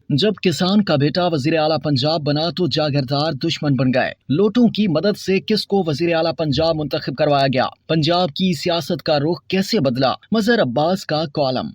जब किसान का बेटा वजीर आला पंजाब बना तो जागीरदार दुश्मन बन गए। लोटों की मदद से किसको वजीर आला पंजाब मुंतखब करवाया गया? पंजाब की सियासत का रुख कैसे बदला? मजहर अब्बास का कॉलम।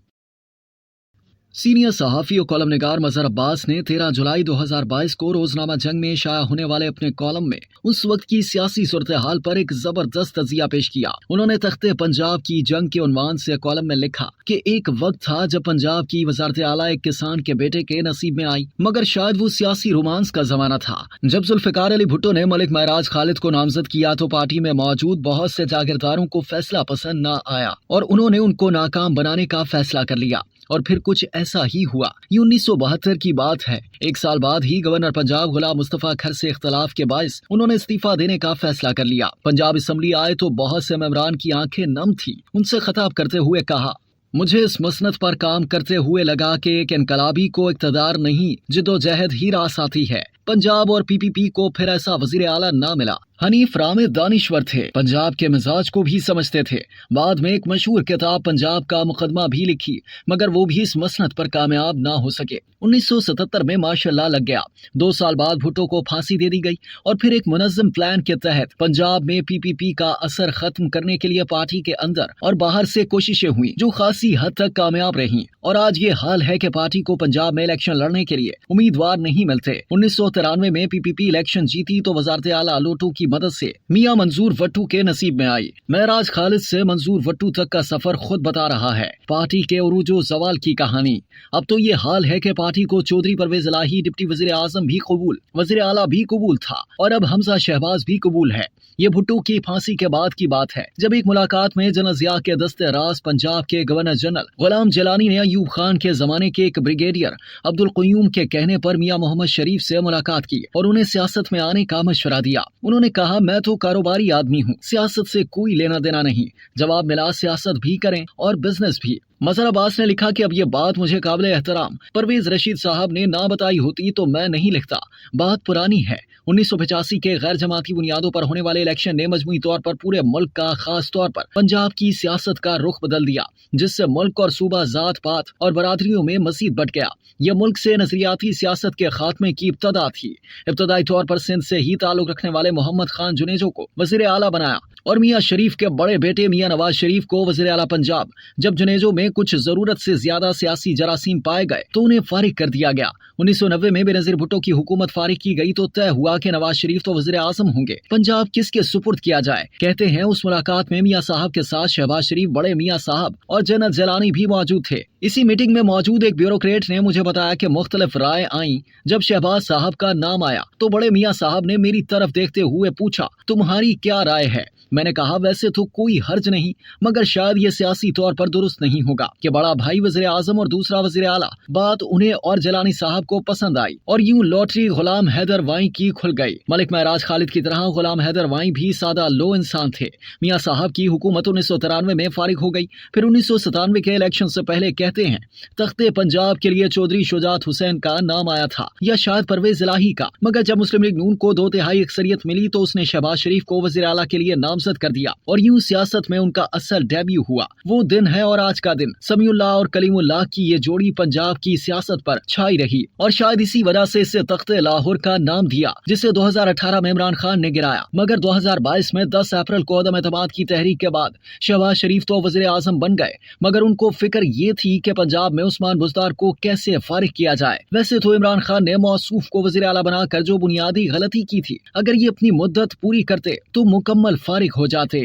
सीनियर सहाफ़ी और कॉलम निगार मजहर अब्बास ने 13 जुलाई 2022 को रोजनामा जंग में शाया होने वाले अपने कॉलम में उस वक्त की सियासी सूरत हाल पर एक जबरदस्त तजिया पेश किया। उन्होंने तख्ते पंजाब की जंग के उन्वान से कॉलम में लिखा कि एक वक्त था जब पंजाब की वजारत आला एक किसान के बेटे के नसीब में आई, मगर शायद वो सियासी रोमांस का जमाना था। जब जुल्फिकार अली भुट्टो ने मलिक महराज खालिद को नामजद किया तो पार्टी में मौजूद बहुत से जागीरदारों को फैसला पसंद न आया और उन्होंने उनको नाकाम बनाने का फैसला कर लिया। और फिर कुछ ऐसा ही हुआ। ये 1972 की बात है। एक साल बाद ही गवर्नर पंजाब गुलाम मुस्तफा खर से इख्तलाफ के बायस उन्होंने इस्तीफा देने का फैसला कर लिया। पंजाब असम्बली आए तो बहुत से मेंबरान की आंखें नम थी। उनसे खिताब करते हुए कहा, मुझे इस मसनद पर काम करते हुए लगा कि एक इनकलाबी को इक़्तिदार नहीं जिद्दोजहद ही रास आती है। पंजाब और पीपीपी को फिर ऐसा वजीर आला ना मिला। हनीफ रामे दानिश्वर थे, पंजाब के मिजाज को भी समझते थे। बाद में एक मशहूर किताब पंजाब का मुकदमा भी लिखी, मगर वो भी इस मसनद पर कामयाब ना हो सके। 1977 में माशाअल्लाह लग गया। 2 साल बाद भुट्टो को फांसी दे दी गई और फिर एक मुनज़्ज़म प्लान के तहत पंजाब में पीपीपी का असर खत्म करने के लिए पार्टी के अंदर और बाहर से कोशिशें हुई जो खासी हद तक कामयाब रहीं। और आज ये हाल है कि पार्टी को पंजाब में इलेक्शन लड़ने के लिए उम्मीदवार नहीं मिलते। 1993 में पीपीपी इलेक्शन जीती तो वजारत आला लोटों की मदद से मियां मंजूर वट्टू के नसीब में आई। महराज खालिद से मंजूर वट्टू तक का सफर खुद बता रहा है पार्टी के उरूजो जवाल की कहानी। अब तो ये हाल है कि पार्टी को चौधरी परवेज इलाही डिप्टी वजीर आजम भी कबूल, वजीर आला भी कबूल था और अब हमजा शहबाज भी कबूल है। ये भुट्टो की फांसी के बाद की बात है, जब एक मुलाकात में जनरल जिया के दस्ते राज पंजाब के गवर्नर जनरल गुलाम जलानी ने अयूब खान के जमाने के एक ब्रिगेडियर अब्दुल क़य्यूम के कहने पर मियां मोहम्मद शरीफ से मुलाकात की और उन्हें सियासत में आने का मशवरा दिया। उन्होंने कहा, मैं तो कारोबारी आदमी हूँ, सियासत से कोई लेना देना नहीं। जवाब मिला, सियासत भी करें और बिजनेस भी। मजहर अब्बास ने लिखा कि अब ये बात मुझे काबिल एहतराम परवेज रशीद साहब ने ना बताई होती तो मैं नहीं लिखता। बात पुरानी है। 1985 के गैर जमाती बुनियादों पर होने वाले इलेक्शन ने मजमूई तौर पर पूरे मुल्क का, खास तौर पर पंजाब की सियासत का रुख बदल दिया, जिससे मुल्क और सूबा जात पात और बरादरियों में मजीद बढ़ गया। यह मुल्क से नजरियाती सियासत के खात्मे की इब्तदा थी। इब्तदाई तौर पर सिंध से ही ताल्लुक रखने वाले मोहम्मद खान जुनेजो को वजीर आला बनाया और मियां शरीफ के बड़े बेटे मियां नवाज शरीफ को वजीर आला पंजाब। जब जुनेजो में कुछ जरूरत से ज्यादा सियासी जरासीम पाए गए तो उन्हें फारिग कर दिया गया। 1990 में बेनजीर भुट्टो की हुकूमत फारिग की गई तो तय हुआ कि नवाज शरीफ तो वजीर आजम होंगे। पंजाब किसके सुपुर्द किया जाए? कहते हैं उस मुलाकात में मियां साहब के साथ शहबाज शरीफ, बड़े मियां साहब और जनरल जलानी भी मौजूद थे। इसी मीटिंग में मौजूद एक ब्यूरोक्रेट ने मुझे बताया कि मुख्तलिफ राय आई। जब शहबाज साहब का नाम आया तो बड़े मियां साहब ने मेरी तरफ देखते हुए पूछा, तुम्हारी क्या राय है? मैंने कहा, वैसे तो कोई हर्ज नहीं, मगर शायद ये सियासी तौर पर दुरुस्त नहीं होगा कि बड़ा भाई वजीर आजम और दूसरा वजीर आला। बात उन्हें और जलानी साहब को पसंद आई और यूं लॉटरी गुलाम हैदर वाई की खुल गई। मलिक महराज खालिद की तरह गुलाम हैदर वाई भी सादा लो इंसान थे। मियां साहब की हुकूमत 1993 में फारिग हो गई। फिर 1997 के इलेक्शन से पहले कहते हैं तख्ते पंजाब के लिए चौधरी शुजात हुसैन का नाम आया था या शायद परवेज इलाही का, मगर जब मुस्लिम लीग नून को 2/3 अक्सरियत मिली तो उसने शहबाज शरीफ को वजीर आला के लिए नामजद कर दिया और यूं सियासत में उनका असल डेब्यू हुआ। वो दिन है और आज का दिन। समीउल्लाह और कलीमुल्लाह की ये जोड़ी पंजाब की सियासत पर छाई रही और शायद इसी वजह से इसे तख्ते लाहौर का नाम दिया, जिसे 2018 में इमरान खान ने गिराया। मगर 2022 में 10 अप्रैल को अदम एतमाद की तहरीक के बाद शहबाज शरीफ तो वजीर आजम बन गए, मगर उनको फिक्र ये थी कि पंजाब में उस्मान बुज़दार को कैसे फारिग किया जाए। वैसे तो इमरान खान ने मौसूफ को वजीर आला बनाकर जो बुनियादी गलती की थी, अगर ये अपनी मुद्दत पूरी करते तो मुकम्मल फारिग हो जाते।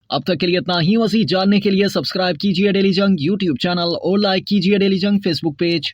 अब तक के लिए इतना ही। मज़ीद जानने के लिए सब्सक्राइब कीजिए डेली जंग यूट्यूब चैनल और लाइक कीजिए डेली जंग फेसबुक पेज।